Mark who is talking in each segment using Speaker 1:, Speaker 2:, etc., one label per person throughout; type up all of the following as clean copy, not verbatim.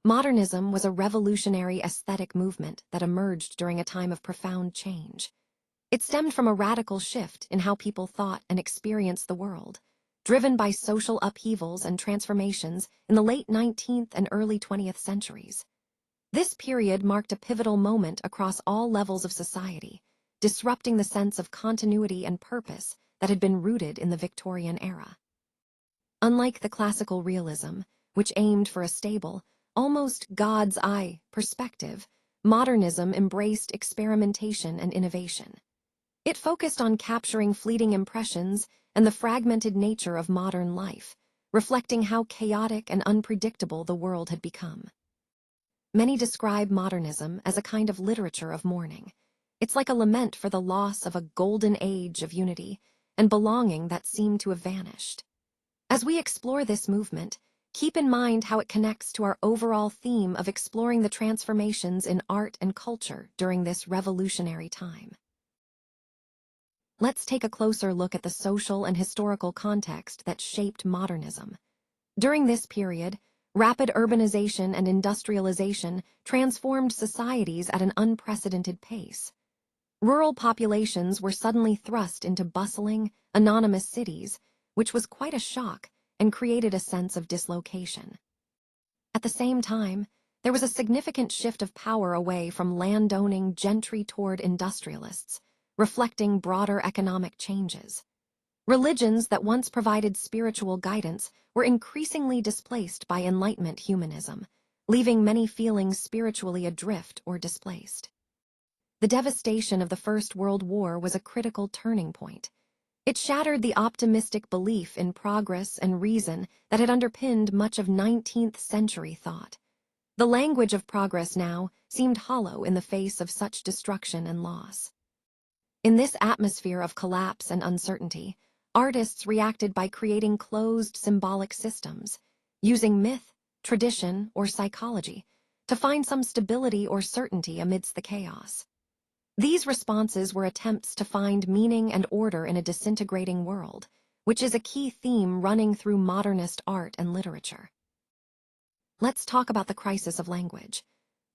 Speaker 1: Modernism was a revolutionary aesthetic movement that emerged during a time of profound change. It stemmed from a radical shift in how people thought and experienced the world, driven by social upheavals and transformations in the late 19th and early 20th centuries. This period marked a pivotal moment across all levels of society, disrupting the sense of continuity and purpose that had been rooted in the Victorian era. Unlike the classical realism, which aimed for a stable, almost God's eye perspective, modernism embraced experimentation and innovation. It focused on capturing fleeting impressions and the fragmented nature of modern life, reflecting how chaotic and unpredictable the world had become. Many describe modernism as a kind of literature of mourning. It's like a lament for the loss of a golden age of unity and belonging that seemed to have vanished. As we explore this movement, keep in mind how it connects to our overall theme of exploring the transformations in art and culture during this revolutionary time. Let's take a closer look at the social and historical context that shaped modernism. During this period, rapid urbanization and industrialization transformed societies at an unprecedented pace. Rural populations were suddenly thrust into bustling, anonymous cities, which was quite a shock and created a sense of dislocation. At the same time, there was a significant shift of power away from landowning gentry toward industrialists, reflecting broader economic changes. Religions that once provided spiritual guidance were increasingly displaced by Enlightenment humanism, leaving many feeling spiritually adrift or displaced. The devastation of the First World War was a critical turning point. It shattered the optimistic belief in progress and reason that had underpinned much of 19th century thought. The language of progress now seemed hollow in the face of such destruction and loss. In this atmosphere of collapse and uncertainty, artists reacted by creating closed symbolic systems, using myth, tradition, or psychology to find some stability or certainty amidst the chaos. These responses were attempts to find meaning and order in a disintegrating world, which is a key theme running through modernist art and literature. Let's talk about the crisis of language.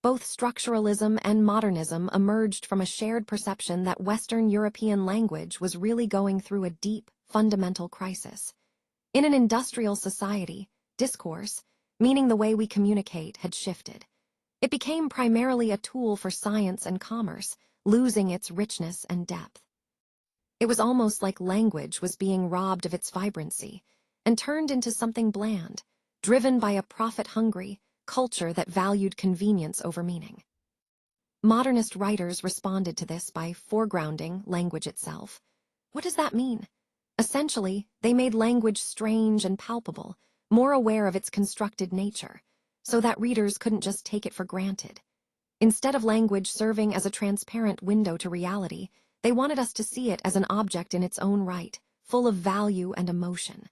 Speaker 1: Both structuralism and modernism emerged from a shared perception that Western European language was really going through a deep, fundamental crisis. In an industrial society, discourse, meaning the way we communicate, had shifted. It became primarily a tool for science and commerce, losing its richness and depth. It was almost like language was being robbed of its vibrancy and turned into something bland, driven by a profit-hungry culture that valued convenience over meaning. Modernist writers responded to this by foregrounding language itself. What does that mean? Essentially, they made language strange and palpable, more aware of its constructed nature, so that readers couldn't just take it for granted. Instead of language serving as a transparent window to reality, they wanted us to see it as an object in its own right, full of value and emotion.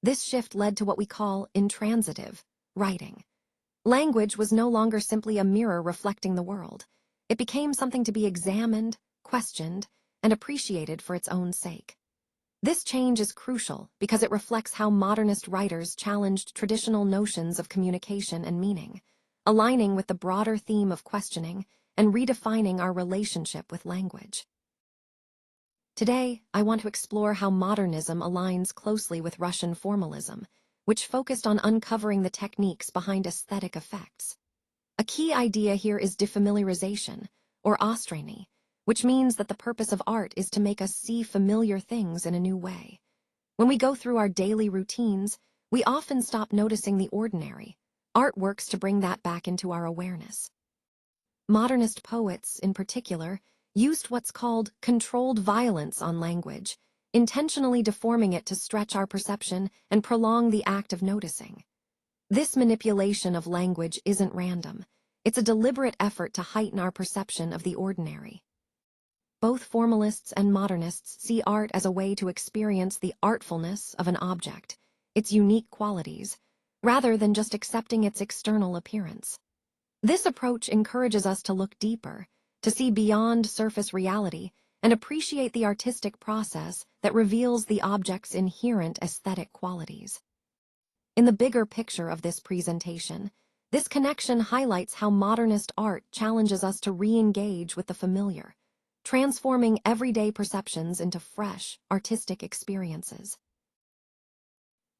Speaker 1: This shift led to what we call intransitive writing. Language was no longer simply a mirror reflecting the world. It became something to be examined, questioned, and appreciated for its own sake. This change is crucial because it reflects how modernist writers challenged traditional notions of communication and meaning, aligning with the broader theme of questioning and redefining our relationship with language. Today, I want to explore how modernism aligns closely with Russian formalism, which focused on uncovering the techniques behind aesthetic effects. A key idea here is defamiliarization, or ostrany, which means that the purpose of art is to make us see familiar things in a new way. When we go through our daily routines, we often stop noticing the ordinary. Art works to bring that back into our awareness. Modernist poets, in particular, used what's called controlled violence on language, intentionally deforming it to stretch our perception and prolong the act of noticing. This manipulation of language isn't random. It's a deliberate effort to heighten our perception of the ordinary. Both formalists and modernists see art as a way to experience the artfulness of an object, its unique qualities, rather than just accepting its external appearance. This approach encourages us to look deeper, to see beyond surface reality, and appreciate the artistic process that reveals the object's inherent aesthetic qualities. In the bigger picture of this presentation, This connection highlights how modernist art challenges us to re-engage with the familiar, transforming everyday perceptions into fresh, artistic experiences.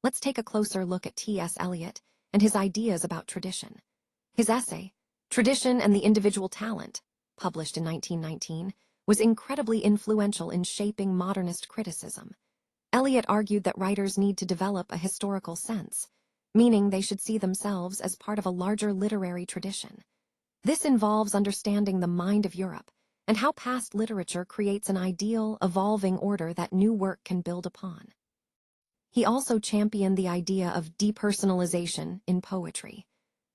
Speaker 1: Let's take a closer look at T.S. Eliot and his ideas about tradition. His essay, Tradition and the Individual Talent, published in 1919, was incredibly influential in shaping modernist criticism. Eliot argued that writers need to develop a historical sense, meaning they should see themselves as part of a larger literary tradition. This involves understanding the mind of Europe and how past literature creates an ideal, evolving order that new work can build upon. He also championed the idea of depersonalization in poetry.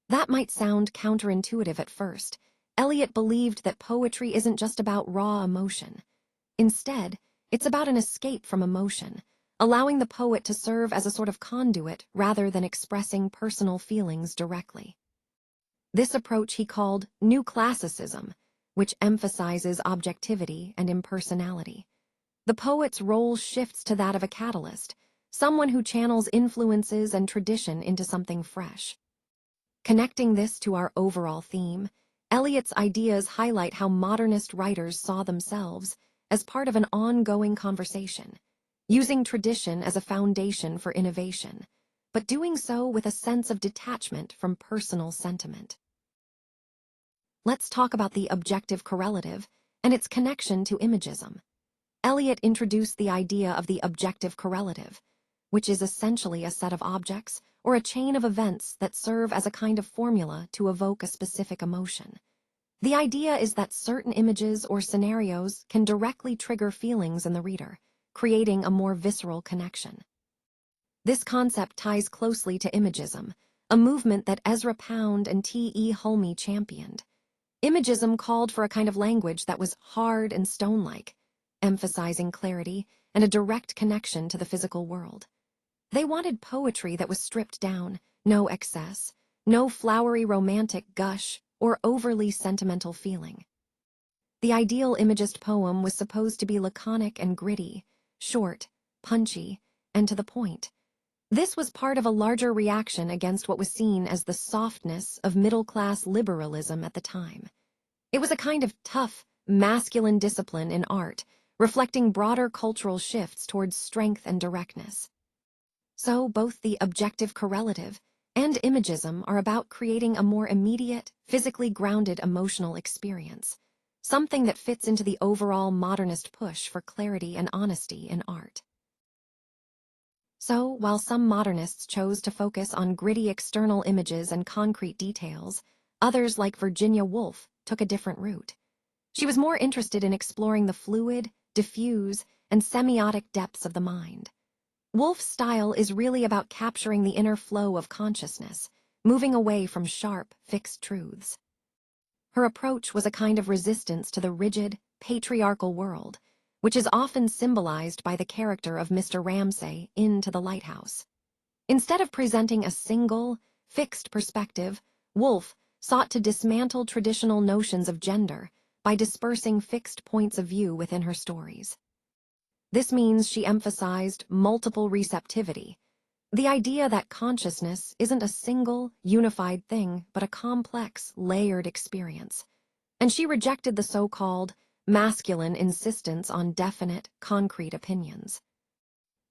Speaker 1: That might sound counterintuitive at first. Eliot believed that poetry isn't just about raw emotion. Instead, it's about an escape from emotion, allowing the poet to serve as a sort of conduit rather than expressing personal feelings directly. This approach he called New Classicism, which emphasizes objectivity and impersonality. The poet's role shifts to that of a catalyst, someone who channels influences and tradition into something fresh. Connecting this to our overall theme, Eliot's ideas highlight how modernist writers saw themselves as part of an ongoing conversation, using tradition as a foundation for innovation, but doing so with a sense of detachment from personal sentiment. Let's talk about the objective correlative and its connection to imagism. Eliot introduced the idea of the objective correlative, which is essentially a set of objects or a chain of events that serve as a kind of formula to evoke a specific emotion. The idea is that certain images or scenarios can directly trigger feelings in the reader, creating a more visceral connection. This concept ties closely to imagism, a movement that Ezra Pound and T.E. Hulme championed. Imagism called for a kind of language that was hard and stone-like, emphasizing clarity and a direct connection to the physical world. They wanted poetry that was stripped down, no excess, no flowery romantic gush or overly sentimental feeling. The ideal imagist poem was supposed to be laconic and gritty, short, punchy, and to the point. This was part of a larger reaction against what was seen as the softness of middle-class liberalism at the time. It was a kind of tough, masculine discipline in art, reflecting broader cultural shifts towards strength and directness. So both the objective correlative and imagism are about creating a more immediate, physically grounded emotional experience, something that fits into the overall modernist push for clarity and honesty in art. So, while some modernists chose to focus on gritty external images and concrete details, others like Virginia Woolf took a different route. She was more interested in exploring the fluid, diffuse, and semiotic depths of the mind. Woolf's style is really about capturing the inner flow of consciousness, moving away from sharp, fixed truths. Her approach was a kind of resistance to the rigid, patriarchal world, which is often symbolized by the character of Mr. Ramsay in To the Lighthouse. Instead of presenting a single, fixed perspective, Woolf sought to dismantle traditional notions of gender by dispersing fixed points of view within her stories. This means she emphasized multiple receptivity, the idea that consciousness isn't a single, unified thing, but a complex, layered experience. And she rejected the so-called masculine insistence on definite, concrete opinions.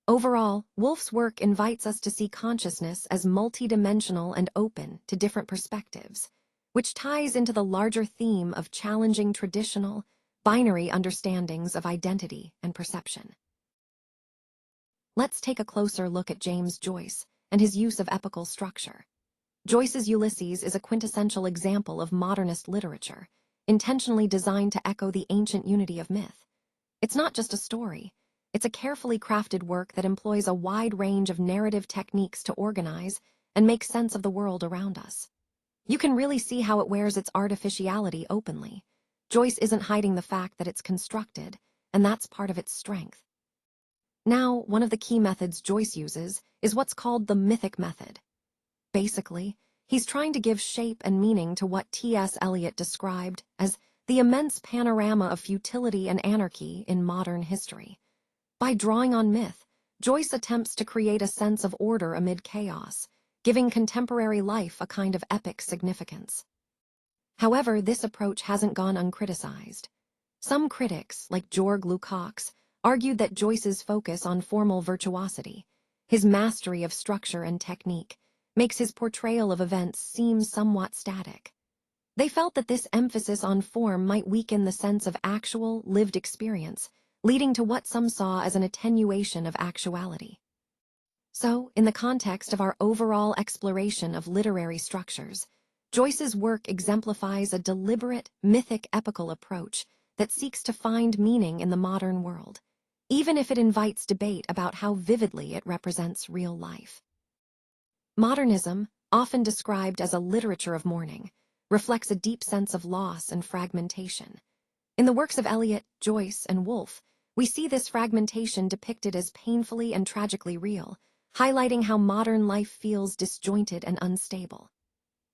Speaker 1: Overall, Woolf's work invites us to see consciousness as multidimensional and open to different perspectives, which ties into the larger theme of challenging traditional, binary understandings of identity and perception. Let's take a closer look at James Joyce and his use of epical structure. Joyce's Ulysses is a quintessential example of modernist literature, intentionally designed to echo the ancient unity of myth. It's not just a story. It's a carefully crafted work that employs a wide range of narrative techniques to organize and make sense of the world around us. You can really see how it wears its artificiality openly. Joyce isn't hiding the fact that it's constructed, and that's part of its strength. Now, one of the key methods Joyce uses is what's called the mythic method. Basically, he's trying to give shape and meaning to what T.S. Eliot described as the immense panorama of futility and anarchy in modern history. By drawing on myth, Joyce attempts to create a sense of order amid chaos, giving contemporary life a kind of epic significance. However, this approach hasn't gone uncriticized. Some critics, like George Lukács, argued that Joyce's focus on formal virtuosity, his mastery of structure and technique, makes his portrayal of events seem somewhat static. They felt that this emphasis on form might weaken the sense of actual, lived experience, leading to what some saw as an attenuation of actuality. So, in the context of our overall exploration of literary structures, Joyce's work exemplifies a deliberate, mythic epical approach that seeks to find meaning in the modern world, even if it invites debate about how vividly it represents real life. Modernism, often described as a literature of mourning, reflects a deep sense of loss and fragmentation. In the works of Eliot, Joyce, and Woolf, we see this fragmentation depicted as painfully and tragically real, highlighting how modern life feels disjointed and unstable.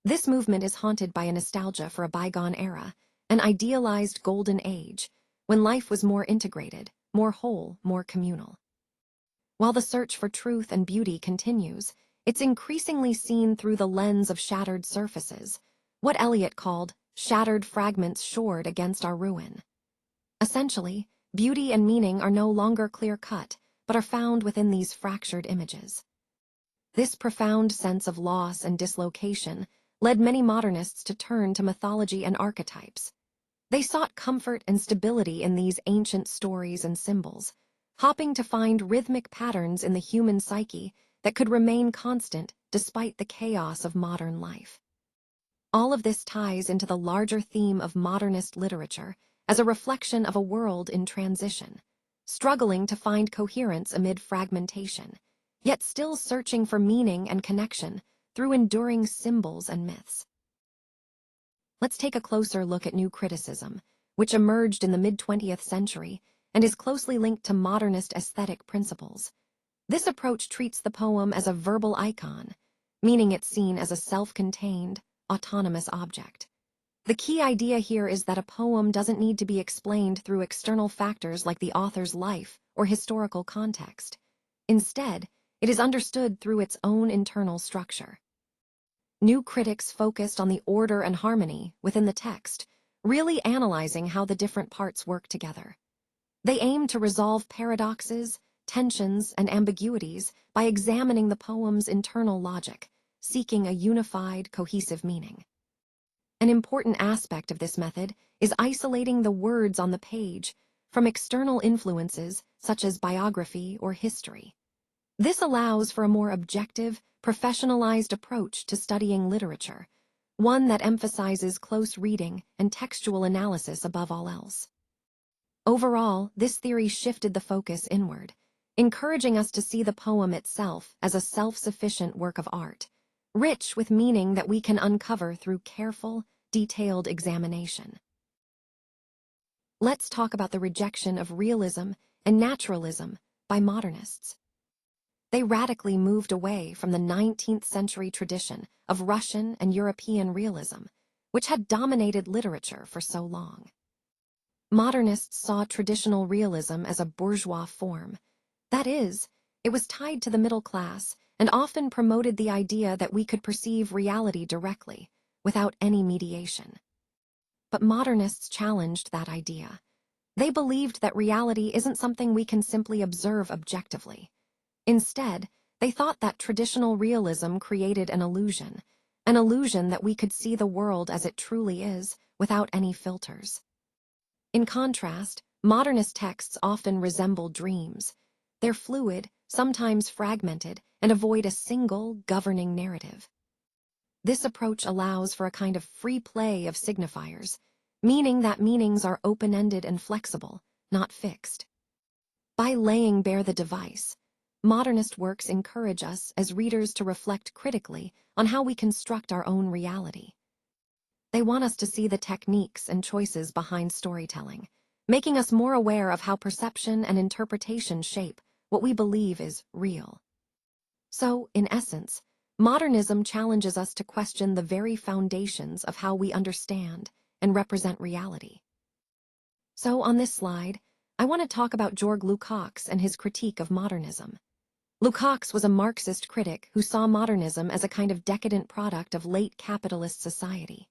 Speaker 1: This movement is haunted by a nostalgia for a bygone era, an idealized golden age, when life was more integrated, more whole, more communal. While the search for truth and beauty continues, it's increasingly seen through the lens of shattered surfaces, what Eliot called shattered fragments shored against our ruin. Essentially, beauty and meaning are no longer clear-cut, but are found within these fractured images. This profound sense of loss and dislocation led many modernists to turn to mythology and archetypes. They sought comfort and stability in these ancient stories and symbols, hoping to find rhythmic patterns in the human psyche that could remain constant despite the chaos of modern life. All of this ties into the larger theme of modernist literature as a reflection of a world in transition, struggling to find coherence amid fragmentation, yet still searching for meaning and connection through enduring symbols and myths. Let's take a closer look at new criticism, which emerged in the mid-20th century and is closely linked to modernist aesthetic principles. This approach treats the poem as a verbal icon, meaning it's seen as a self-contained, autonomous object. The key idea here is that a poem doesn't need to be explained through external factors like the author's life or historical context. Instead, it is understood through its own internal structure. New critics focused on the order and harmony within the text, really analyzing how the different parts work together. They aim to resolve paradoxes, tensions, and ambiguities by examining the poem's internal logic, seeking a unified, cohesive meaning. An important aspect of this method is isolating the words on the page from external influences such as biography or history. This allows for a more objective, professionalized approach to studying literature, one that emphasizes close reading and textual analysis above all else. Overall, this theory shifted the focus inward, encouraging us to see the poem itself as a self-sufficient work of art, rich with meaning that we can uncover through careful, detailed examination. Let's talk about the rejection of realism and naturalism by modernists. They radically moved away from the 19th century tradition of Russian and European realism, which had dominated literature for so long. Modernists saw traditional realism as a bourgeois form. That is, it was tied to the middle class and often promoted the idea that we could perceive reality directly, without any mediation. But modernists challenged that idea. They believed that reality isn't something we can simply observe objectively. Instead, they thought that traditional realism created an illusion that we could see the world as it truly is, without any filters. In contrast, modernist texts often resemble dreams. They're fluid, sometimes fragmented, and avoid a single, governing narrative. This approach allows for a kind of free play of signifiers, meaning that meanings are open-ended and flexible, not fixed. By laying bare the device, modernist works encourage us as readers to reflect critically on how we construct our own reality. They want us to see the techniques and choices behind storytelling, making us more aware of how perception and interpretation shape what we believe is real. So, in essence, modernism challenges us to question the very foundations of how we understand and represent reality. So, on this slide, I want to talk about George Lukács and his critique of modernism. Lukács was a Marxist critic who saw modernism as a kind of decadent product of late capitalist society.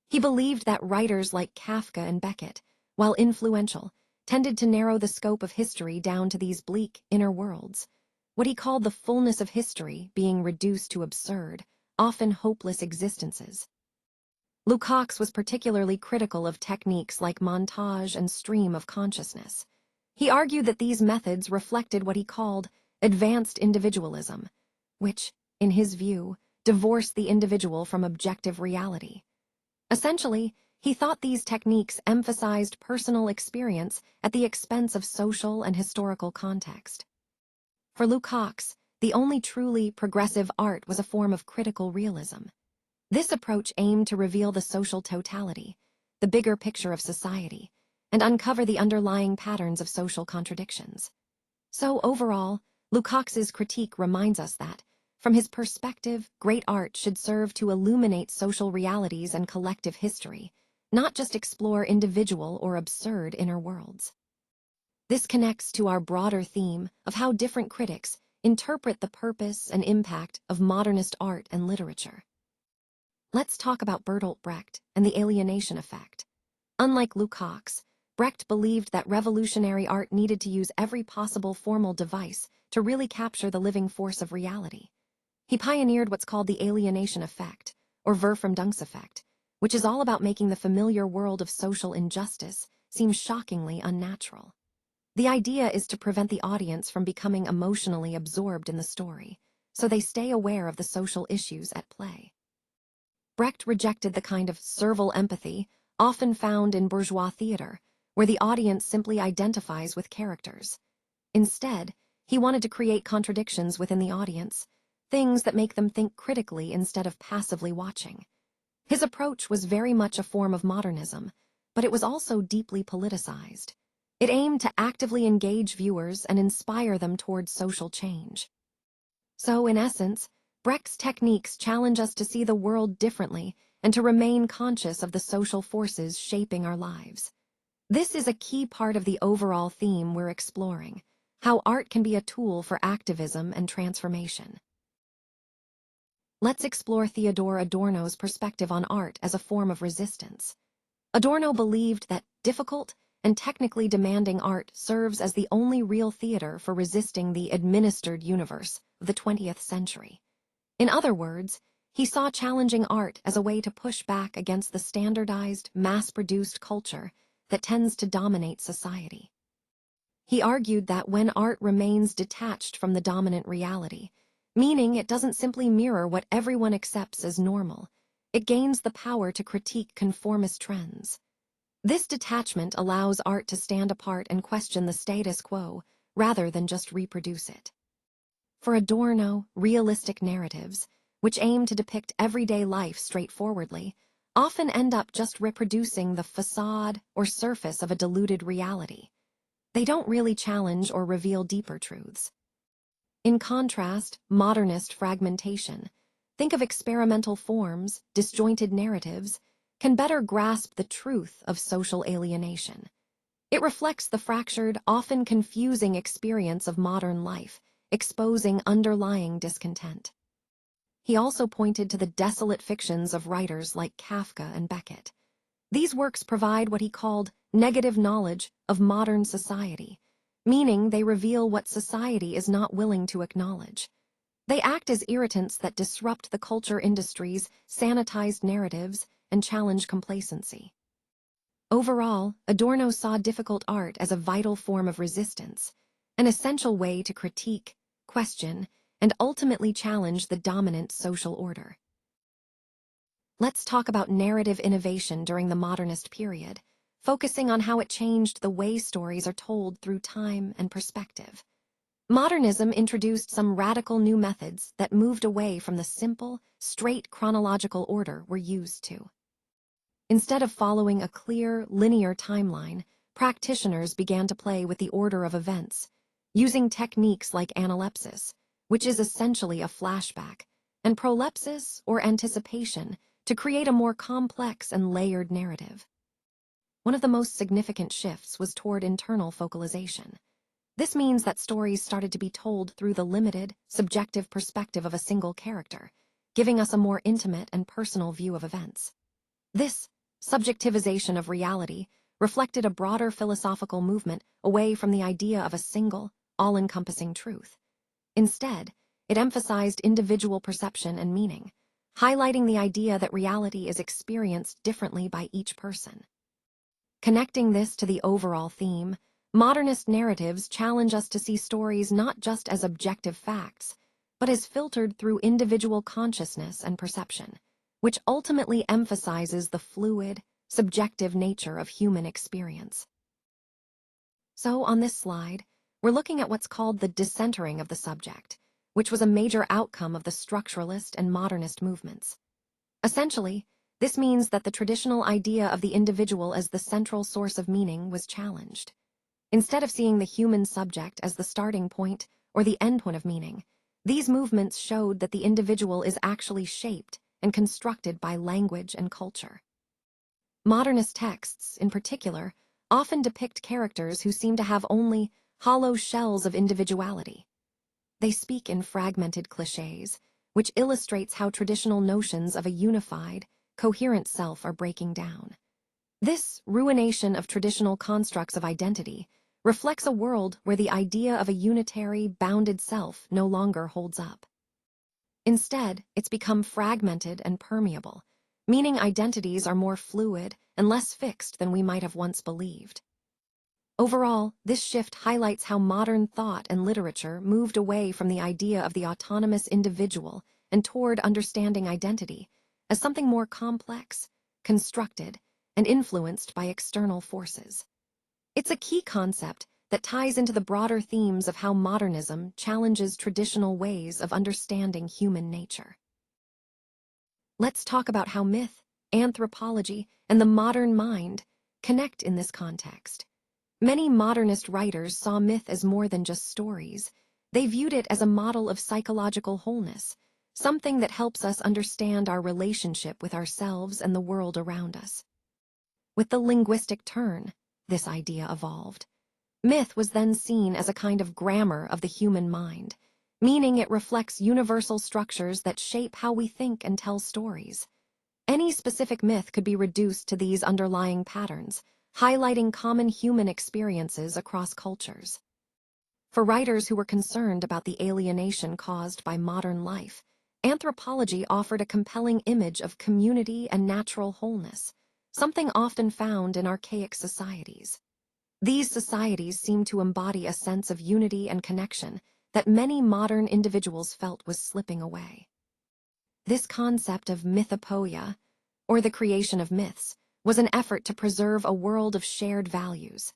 Speaker 1: He believed that writers like Kafka and Beckett, while influential, tended to narrow the scope of history down to these bleak inner worlds, what he called the fullness of history being reduced to absurd, often hopeless existences. Lukács was particularly critical of techniques like montage and stream of consciousness. He argued that these methods reflected what he called advanced individualism, which, in his view, divorced the individual from objective reality. Essentially, he thought these techniques emphasized personal experience at the expense of social and historical context. For Lukács, the only truly progressive art was a form of critical realism. This approach aimed to reveal the social totality, the bigger picture of society, and uncover the underlying patterns of social contradictions. So overall, Lukács's critique reminds us that, from his perspective, great art should serve to illuminate social realities and collective history, not just explore individual or absurd inner worlds. This connects to our broader theme of how different critics interpret the purpose and impact of modernist art and literature. Let's talk about Bertolt Brecht and the alienation effect. Unlike Lukács, Brecht believed that revolutionary art needed to use every possible formal device to really capture the living force of reality. He pioneered what's called the alienation effect, or Verfremdungseffekt, which is all about making the familiar world of social injustice seem shockingly unnatural. The idea is to prevent the audience from becoming emotionally absorbed in the story, so they stay aware of the social issues at play. Brecht rejected the kind of servile empathy often found in bourgeois theater, where the audience simply identifies with characters. Instead, he wanted to create contradictions within the audience, things that make them think critically instead of passively watching. His approach was very much a form of modernism, but it was also deeply politicized. It aimed to actively engage viewers and inspire them towards social change. So, in essence, Brecht's techniques challenge us to see the world differently and to remain conscious of the social forces shaping our lives. This is a key part of the overall theme we're exploring, how art can be a tool for activism and transformation. Let's explore Theodor Adorno's perspective on art as a form of resistance. Adorno believed that difficult and technically demanding art serves as the only real theater for resisting the administered universe of the 20th century. In other words, he saw challenging art as a way to push back against the standardized, mass-produced culture that tends to dominate society. He argued that when art remains detached from the dominant reality, meaning it doesn't simply mirror what everyone accepts as normal, it gains the power to critique conformist trends. This detachment allows art to stand apart and question the status quo, rather than just reproduce it. For Adorno, realistic narratives, which aim to depict everyday life straightforwardly, often end up just reproducing the facade or surface of a diluted reality. They don't really challenge or reveal deeper truths. In contrast, modernist fragmentation, think of experimental forms, disjointed narratives, can better grasp the truth of social alienation. It reflects the fractured, often confusing experience of modern life, exposing underlying discontent. He also pointed to the desolate fictions of writers like Kafka and Beckett. These works provide what he called negative knowledge of modern society, meaning they reveal what society is not willing to acknowledge. They act as irritants that disrupt the culture industry's sanitized narratives and challenge complacency. Overall, Adorno saw difficult art as a vital form of resistance, an essential way to critique, question, and ultimately challenge the dominant social order. Let's talk about narrative innovation during the modernist period, focusing on how it changed the way stories are told through time and perspective. Modernism introduced some radical new methods that moved away from the simple, straight chronological order we're used to. Instead of following a clear, linear timeline, practitioners began to play with the order of events, using techniques like analepsis, which is essentially a flashback, and prolepsis, or anticipation, to create a more complex and layered narrative. One of the most significant shifts was toward internal focalization. This means that stories started to be told through the limited, subjective perspective of a single character, giving us a more intimate and personal view of events. This subjectivization of reality reflected a broader philosophical movement away from the idea of a single, all-encompassing truth. Instead, it emphasized individual perception and meaning, highlighting the idea that reality is experienced differently by each person. Connecting this to the overall theme, modernist narratives challenge us to see stories not just as objective facts, but as filtered through individual consciousness and perception, which ultimately emphasizes the fluid, subjective nature of human experience. So, on this slide, we're looking at what's called the decentering of the subject, which was a major outcome of the structuralist and modernist movements. Essentially, this means that the traditional idea of the individual as the central source of meaning was challenged. Instead of seeing the human subject as the starting point or the endpoint of meaning, these movements showed that the individual is actually shaped and constructed by language and culture. Modernist texts, in particular, often depict characters who seem to have only hollow shells of individuality. They speak in fragmented clichés, which illustrates how traditional notions of a unified, coherent self are breaking down. This ruination of traditional constructs of identity reflects a world where the idea of a unitary, bounded self no longer holds up. Instead, it's become fragmented and permeable, meaning identities are more fluid and less fixed than we might have once believed. Overall, this shift highlights how modern thought and literature moved away from the idea of the autonomous individual and toward understanding identity as something more complex, constructed, and influenced by external forces. It's a key concept that ties into the broader themes of how modernism challenges traditional ways of understanding human nature. Let's talk about how myth, anthropology, and the modern mind connect in this context. Many modernist writers saw myth as more than just stories. They viewed it as a model of psychological wholeness, something that helps us understand our relationship with ourselves and the world around us. With the linguistic turn, this idea evolved. Myth was then seen as a kind of grammar of the human mind, meaning it reflects universal structures that shape how we think and tell stories. Any specific myth could be reduced to these underlying patterns, highlighting common human experiences across cultures. For writers who were concerned about the alienation caused by modern life, anthropology offered a compelling image of community and natural wholeness, something often found in archaic societies. These societies seem to embody a sense of unity and connection that many modern individuals felt was slipping away. This concept of mythopoeia, or the creation of myths, was an effort to preserve a world of shared values.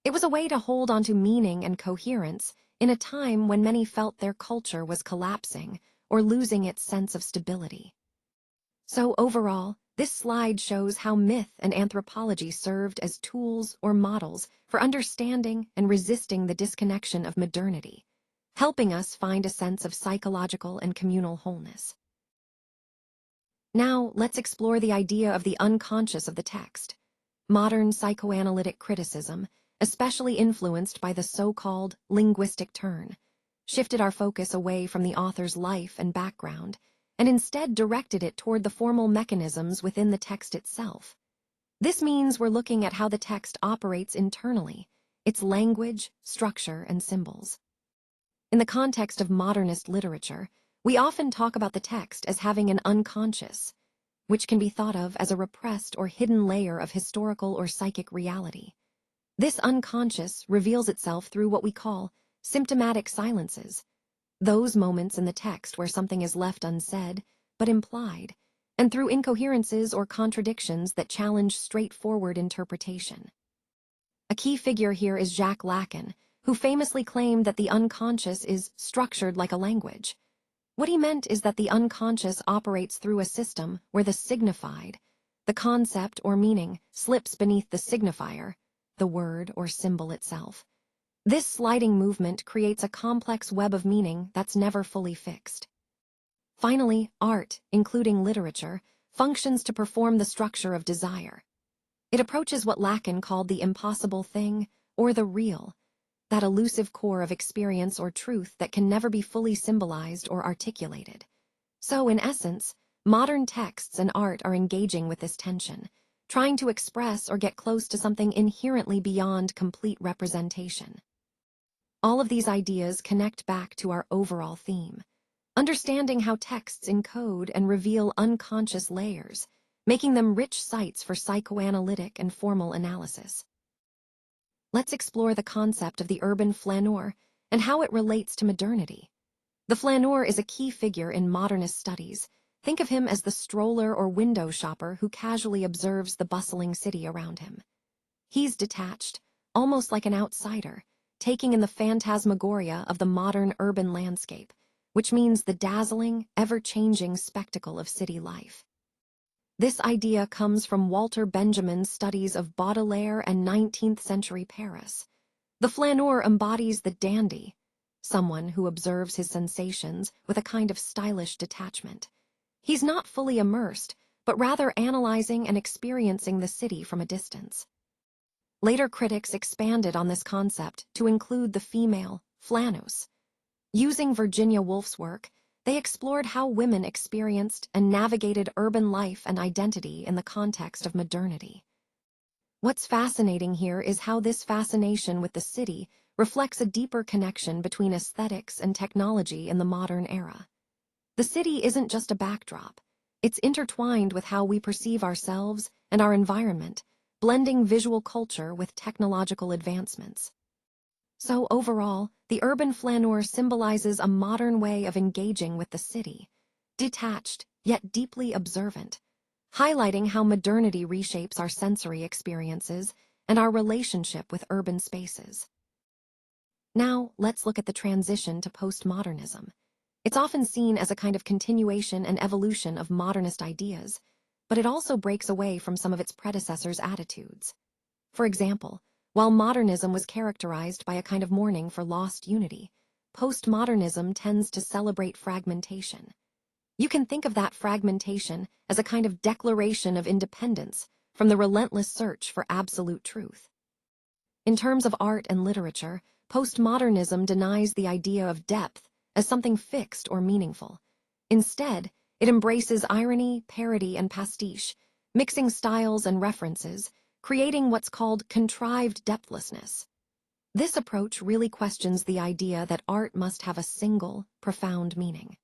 Speaker 1: It was a way to hold onto meaning and coherence in a time when many felt their culture was collapsing or losing its sense of stability. So overall, this slide shows how myth and anthropology served as tools or models for understanding and resisting the disconnection of modernity, helping us find a sense of psychological and communal wholeness. Now, let's explore the idea of the unconscious of the text. Modern psychoanalytic criticism, especially influenced by the so-called linguistic turn, shifted our focus away from the author's life and background, and instead directed it toward the formal mechanisms within the text itself. This means we're looking at how the text operates internally, its language, structure, and symbols. In the context of modernist literature, we often talk about the text as having an unconscious, which can be thought of as a repressed or hidden layer of historical or psychic reality. This unconscious reveals itself through what we call symptomatic silences, those moments in the text where something is left unsaid, but implied, and through incoherences or contradictions that challenge straightforward interpretation. A key figure here is Jacques Lacan, who famously claimed that the unconscious is structured like a language. What he meant is that the unconscious operates through a system where the signified, the concept or meaning, slips beneath the signifier, the word or symbol itself. This sliding movement creates a complex web of meaning that's never fully fixed. Finally, art, including literature, functions to perform the structure of desire. It approaches what Lacan called the impossible thing, or the real, that elusive core of experience or truth that can never be fully symbolized or articulated. So, in essence, modern texts and art are engaging with this tension, trying to express or get close to something inherently beyond complete representation. All of these ideas connect back to our overall theme, understanding how texts encode and reveal unconscious layers, making them rich sites for psychoanalytic and formal analysis. Let's explore the concept of the urban flaneur and how it relates to modernity. The flaneur is a key figure in modernist studies. Think of him as the stroller or window shopper who casually observes the bustling city around him. He's detached, almost like an outsider, taking in the phantasmagoria of the modern urban landscape, which means the dazzling, ever-changing spectacle of city life. This idea comes from Walter Benjamin's studies of Baudelaire and 19th century Paris. The flaneur embodies the dandy, someone who observes his sensations with a kind of stylish detachment. He's not fully immersed, but rather analyzing and experiencing the city from a distance. Later critics expanded on this concept to include the female, flaneuse. Using Virginia Woolf's work, they explored how women experienced and navigated urban life and identity in the context of modernity. What's fascinating here is how this fascination with the city reflects a deeper connection between aesthetics and technology in the modern era. The city isn't just a backdrop. It's intertwined with how we perceive ourselves and our environment, blending visual culture with technological advancements. So overall, the urban flaneur symbolizes a modern way of engaging with the city, detached yet deeply observant, highlighting how modernity reshapes our sensory experiences and our relationship with urban spaces. Now, let's look at the transition to postmodernism. It's often seen as a kind of continuation and evolution of modernist ideas, but it also breaks away from some of its predecessors' attitudes. For example, while modernism was characterized by a kind of mourning for lost unity, postmodernism tends to celebrate fragmentation. You can think of that fragmentation as a kind of declaration of independence from the relentless search for absolute truth. In terms of art and literature, postmodernism denies the idea of depth as something fixed or meaningful. Instead, it embraces irony, parody, and pastiche, mixing styles and references, creating what's called contrived depthlessness. This approach really questions the idea that art must have a single, profound meaning.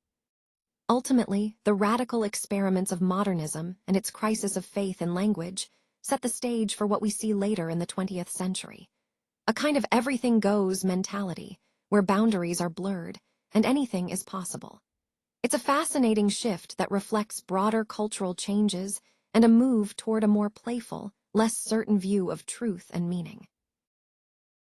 Speaker 1: Ultimately, the radical experiments of modernism and its crisis of faith in language set the stage for what we see later in the 20th century. A kind of everything goes mentality, where boundaries are blurred and anything is possible. It's a fascinating shift that reflects broader cultural changes and a move toward a more playful, less certain view of truth and meaning.